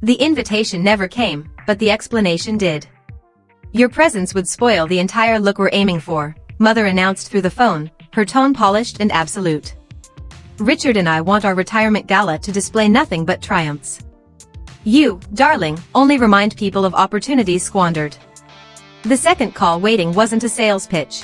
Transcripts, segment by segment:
The invitation never came, but the explanation did. Your presence would spoil the entire look we're aiming for, Mother announced through the phone, her tone polished and absolute. Richard and I want our retirement gala to display nothing but triumphs. You, darling, only remind people of opportunities squandered. The second call waiting wasn't a sales pitch.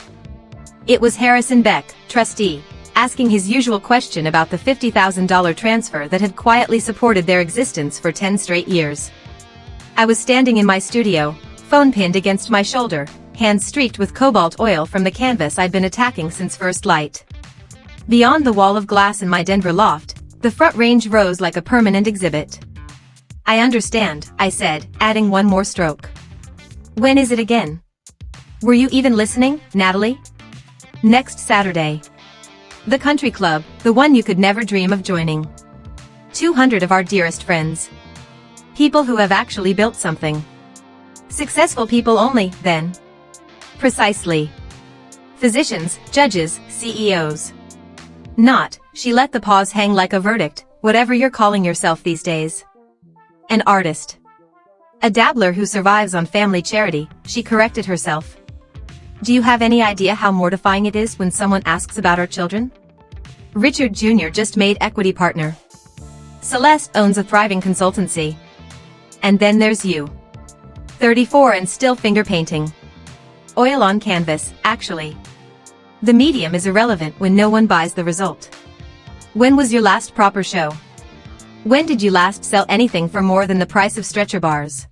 It was Harrison Beck, trustee, asking his usual question about the $50,000 transfer that had quietly supported their existence for 10 straight years. I was standing in my studio, phone pinned against my shoulder, hands streaked with cobalt oil from the canvas I'd been attacking since first light. Beyond the wall of glass in my Denver loft, the front range rose like a permanent exhibit. I understand, I said, adding one more stroke. When is it again? Were you even listening, Natalie? Next Saturday. The country club, the one you could never dream of joining. 200 of our dearest friends. People who have actually built something. Successful people only, then. Precisely. Physicians, judges, CEOs. Not, she let the pause hang like a verdict, whatever you're calling yourself these days. An artist. A dabbler who survives on family charity, she corrected herself. Do you have any idea how mortifying it is when someone asks about our children? Richard Jr. just made equity partner. Celeste owns a thriving consultancy. And then there's you. 34 and still finger painting. Oil on canvas, actually. The medium is irrelevant when no one buys the result. When was your last proper show? When did you last sell anything for more than the price of stretcher bars?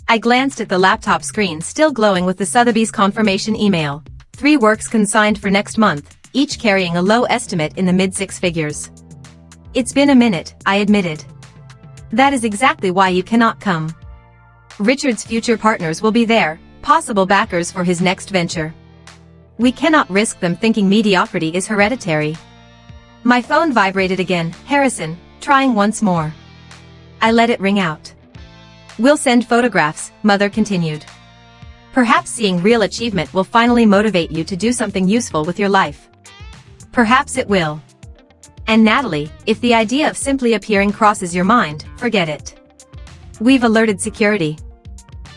I glanced at the laptop screen still glowing with the Sotheby's confirmation email. 3 works consigned for next month, each carrying a low estimate in the mid-6 figures. It's been a minute, I admitted. That is exactly why you cannot come. Richard's future partners will be there, possible backers for his next venture. We cannot risk them thinking mediocrity is hereditary. My phone vibrated again. Harrison, trying once more. I let it ring out. We'll send photographs, Mother continued. Perhaps seeing real achievement will finally motivate you to do something useful with your life. Perhaps it will. And Natalie, if the idea of simply appearing crosses your mind, forget it. We've alerted security.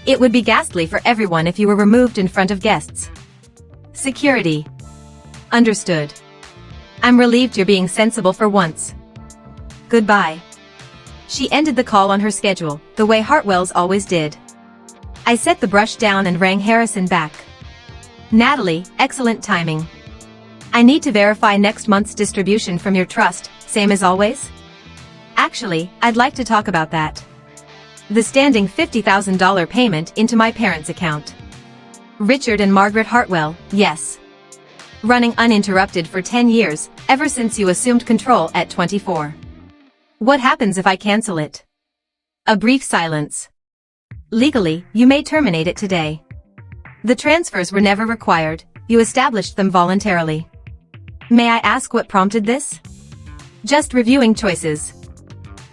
It would be ghastly for everyone if you were removed in front of guests. Security. Understood. I'm relieved you're being sensible for once. Goodbye. She ended the call on her schedule, the way Hartwells always did. I set the brush down and rang Harrison back. Natalie, excellent timing. I need to verify next month's distribution from your trust, same as always? Actually, I'd like to talk about that. The standing $50,000 payment into my parents' account. Richard and Margaret Hartwell, yes. Running uninterrupted for 10 years, ever since you assumed control at 24. What happens if I cancel it? A brief silence. Legally, you may terminate it today. The transfers were never required, you established them voluntarily. May I ask what prompted this? Just reviewing choices.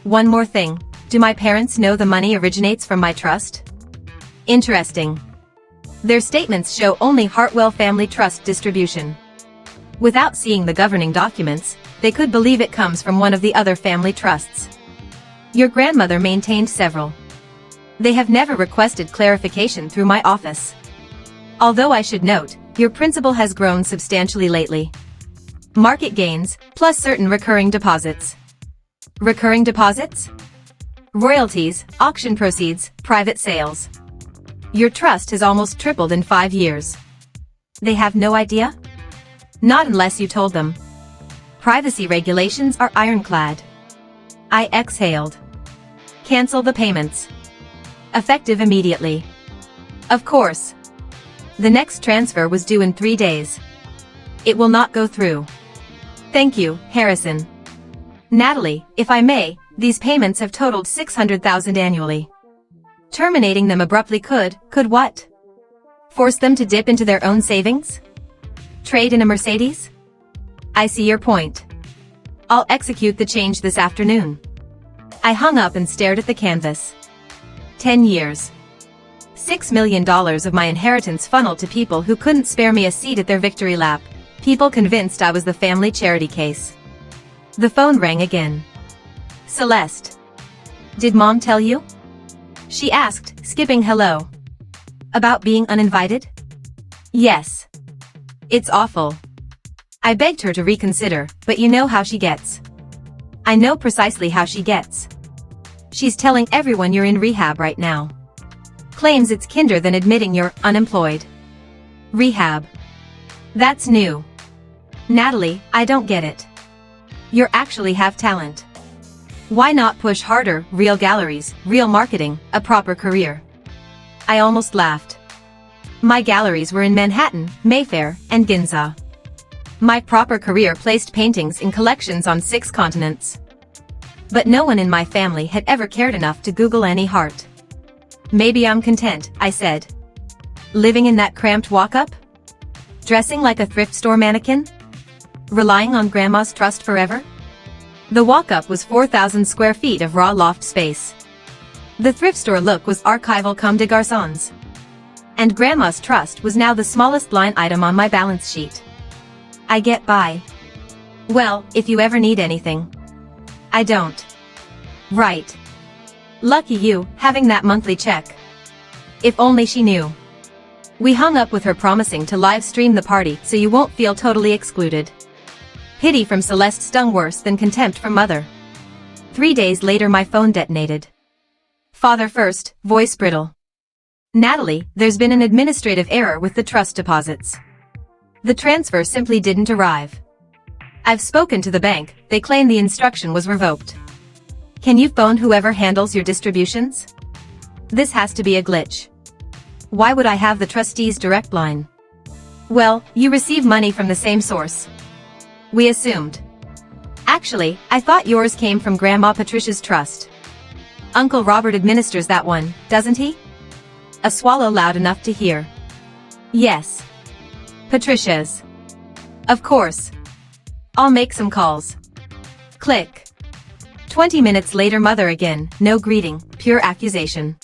One more thing, do my parents know the money originates from my trust? Interesting. Their statements show only Hartwell Family Trust distribution. Without seeing the governing documents, they could believe it comes from one of the other family trusts. Your grandmother maintained several. They have never requested clarification through my office. Although I should note, your principal has grown substantially lately. Market gains, plus certain recurring deposits. Recurring deposits? Royalties, auction proceeds, private sales. Your trust has almost tripled in 5 years. They have no idea? Not unless you told them. Privacy regulations are ironclad. I exhaled. Cancel the payments. Effective immediately. Of course. The next transfer was due in 3 days. It will not go through. Thank you, Harrison. Natalie, if I may, these payments have totaled $600,000 annually. Terminating them abruptly could what? Force them to dip into their own savings? Trade in a Mercedes? I see your point. I'll execute the change this afternoon. I hung up and stared at the canvas. 10 years. $6 million of my inheritance funneled to people who couldn't spare me a seat at their victory lap, people convinced I was the family charity case. The phone rang again. Celeste. Did Mom tell you? She asked, skipping hello. About being uninvited? Yes. It's awful. I begged her to reconsider, but you know how she gets. I know precisely how she gets. She's telling everyone you're in rehab right now. Claims it's kinder than admitting you're unemployed. Rehab. That's new. Natalie, I don't get it. You actually have talent. Why not push harder, real galleries, real marketing, a proper career? I almost laughed. My galleries were in Manhattan, Mayfair, and Ginza. My proper career placed paintings in collections on 6 continents. But no one in my family had ever cared enough to Google Annie Hart. Maybe I'm content, I said. Living in that cramped walk-up? Dressing like a thrift store mannequin? Relying on Grandma's trust forever? The walk-up was 4,000 square feet of raw loft space. The thrift store look was archival comme des garçons. And Grandma's trust was now the smallest line item on my balance sheet. I get by. Well, if you ever need anything. I don't. Right. Lucky you, having that monthly check. If only she knew. We hung up with her promising to live stream the party so you won't feel totally excluded. Pity from Celeste stung worse than contempt from Mother. 3 days later my phone detonated. Father first, voice brittle. Natalie, there's been an administrative error with the trust deposits. The transfer simply didn't arrive. I've spoken to the bank, they claim the instruction was revoked. Can you phone whoever handles your distributions? This has to be a glitch. Why would I have the trustee's direct line? Well, you receive money from the same source. We assumed. Actually, I thought yours came from Grandma Patricia's trust. Uncle Robert administers that one, doesn't he? A swallow loud enough to hear. Yes. Patricia's. Of course. I'll make some calls. Click. 20 minutes later Mother again, no greeting, pure accusation.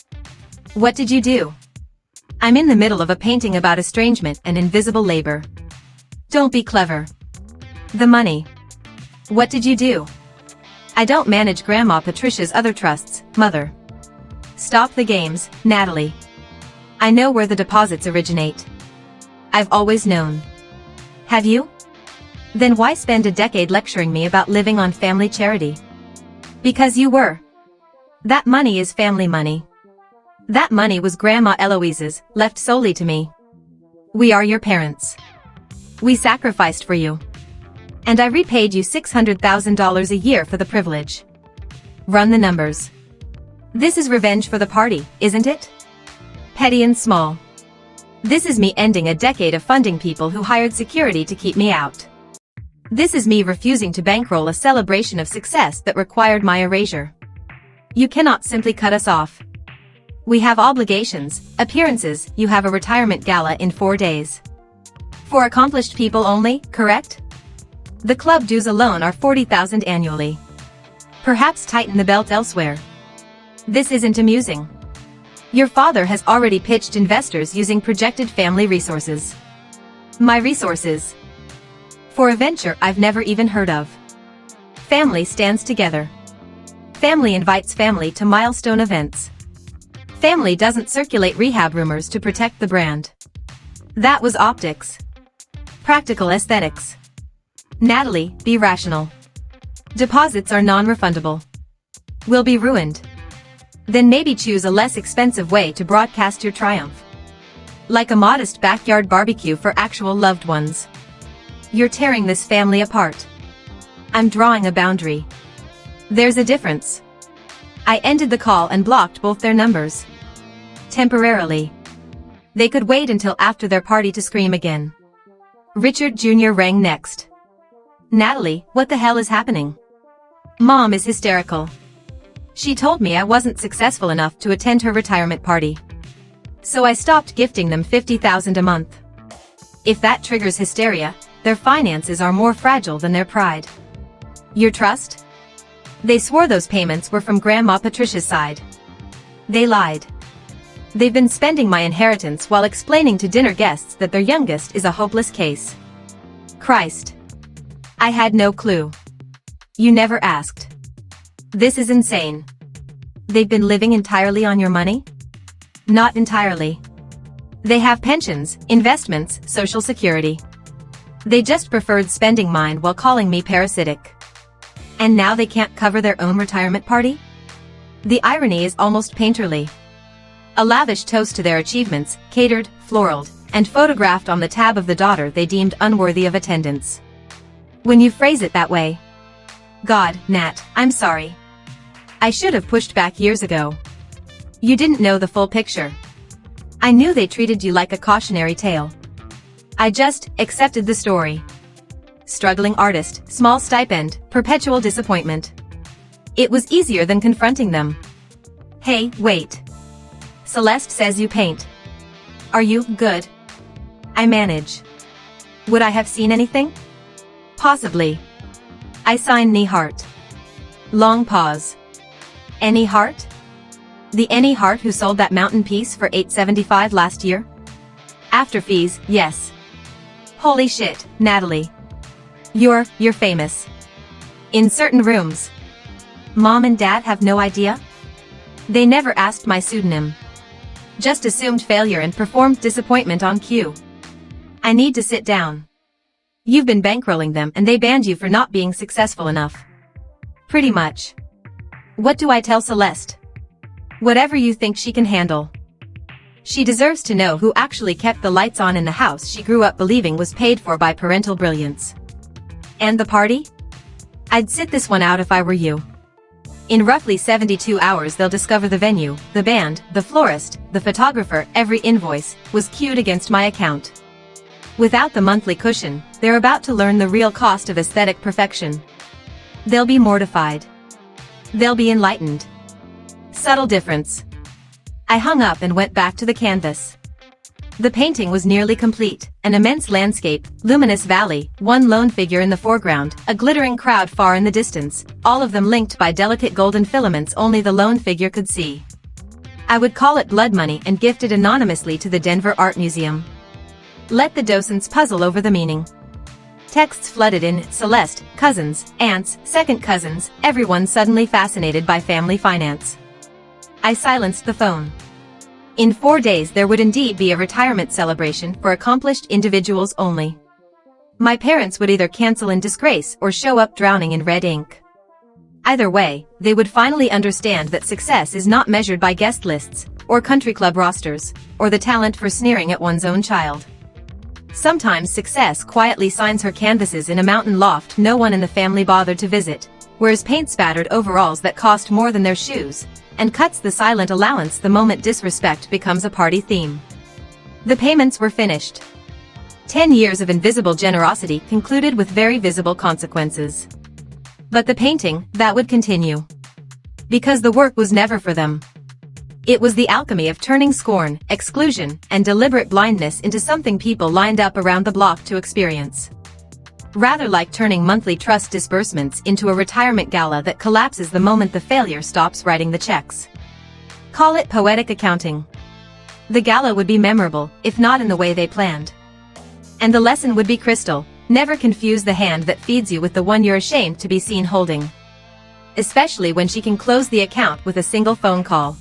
What did you do? I'm in the middle of a painting about estrangement and invisible labor. Don't be clever. The money. What did you do? I don't manage Grandma Patricia's other trusts, Mother. Stop the games, Natalie. I know where the deposits originate. I've always known. Have you? Then why spend a decade lecturing me about living on family charity? Because you were. That money is family money. That money was Grandma Eloise's, left solely to me. We are your parents. We sacrificed for you. And I repaid you $600,000 a year for the privilege. Run the numbers. This is revenge for the party, isn't it? Petty and small. This is me ending a decade of funding people who hired security to keep me out. This is me refusing to bankroll a celebration of success that required my erasure. You cannot simply cut us off. We have obligations, appearances, you have a retirement gala in 4 days. For accomplished people only, correct? The club dues alone are $40,000 annually. Perhaps tighten the belt elsewhere. This isn't amusing. Your father has already pitched investors using projected family resources. My resources. For a venture I've never even heard of. Family stands together. Family invites family to milestone events. Family doesn't circulate rehab rumors to protect the brand. That was optics. Practical aesthetics. Natalie, be rational. Deposits are non-refundable. We'll be ruined. Then maybe choose a less expensive way to broadcast your triumph. Like a modest backyard barbecue for actual loved ones. You're tearing this family apart. I'm drawing a boundary. There's a difference. I ended the call and blocked both their numbers. Temporarily. They could wait until after their party to scream again. Richard Jr. rang next. Natalie, what the hell is happening? Mom is hysterical. She told me I wasn't successful enough to attend her retirement party. So I stopped gifting them $50,000 a month. If that triggers hysteria, their finances are more fragile than their pride. Your trust? They swore those payments were from Grandma Patricia's side. They lied. They've been spending my inheritance while explaining to dinner guests that their youngest is a hopeless case. Christ. I had no clue. You never asked. This is insane. They've been living entirely on your money? Not entirely. They have pensions, investments, social security. They just preferred spending mine while calling me parasitic. And now they can't cover their own retirement party? The irony is almost painterly. A lavish toast to their achievements, catered, floraled, and photographed on the tab of the daughter they deemed unworthy of attendance. When you phrase it that way. God, Nat, I'm sorry. I should have pushed back years ago. You didn't know the full picture. I knew they treated you like a cautionary tale. I just accepted the story. Struggling artist, small stipend, perpetual disappointment. It was easier than confronting them. Hey, wait. Celeste says you paint. Are you good? I manage. Would I have seen anything? Possibly. I sign Any Heart. Long pause. Any Heart? The Any Heart who sold that mountain piece for $8.75 last year? After fees, yes. Holy shit, Natalie. You're famous. In certain rooms. Mom and Dad have no idea? They never asked my pseudonym. Just assumed failure and performed disappointment on cue. I need to sit down. You've been bankrolling them and they banned you for not being successful enough. Pretty much. What do I tell Celeste? Whatever you think she can handle. She deserves to know who actually kept the lights on in the house she grew up believing was paid for by parental brilliance. And the party? I'd sit this one out if I were you. In roughly 72 hours they'll discover the venue, the band, the florist, the photographer, every invoice, was queued against my account. Without the monthly cushion, they're about to learn the real cost of aesthetic perfection. They'll be mortified. They'll be enlightened. Subtle difference. I hung up and went back to the canvas. The painting was nearly complete, an immense landscape, luminous valley, one lone figure in the foreground, a glittering crowd far in the distance, all of them linked by delicate golden filaments only the lone figure could see. I would call it blood money and gift it anonymously to the Denver Art Museum. Let the docents puzzle over the meaning. Texts flooded in, Celeste, cousins, aunts, second cousins, everyone suddenly fascinated by family finance. I silenced the phone. In 4 days there would indeed be a retirement celebration for accomplished individuals only. My parents would either cancel in disgrace or show up drowning in red ink. Either way, they would finally understand that success is not measured by guest lists, or country club rosters, or the talent for sneering at one's own child. Sometimes success quietly signs her canvases in a mountain loft no one in the family bothered to visit, wears paint-spattered overalls that cost more than their shoes, and cuts the silent allowance the moment disrespect becomes a party theme. The payments were finished. 10 years of invisible generosity concluded with very visible consequences. But the painting, that would continue. Because the work was never for them. It was the alchemy of turning scorn, exclusion, and deliberate blindness into something people lined up around the block to experience. Rather like turning monthly trust disbursements into a retirement gala that collapses the moment the failure stops writing the checks. Call it poetic accounting. The gala would be memorable, if not in the way they planned. And the lesson would be crystal: never confuse the hand that feeds you with the one you're ashamed to be seen holding. Especially when she can close the account with a single phone call.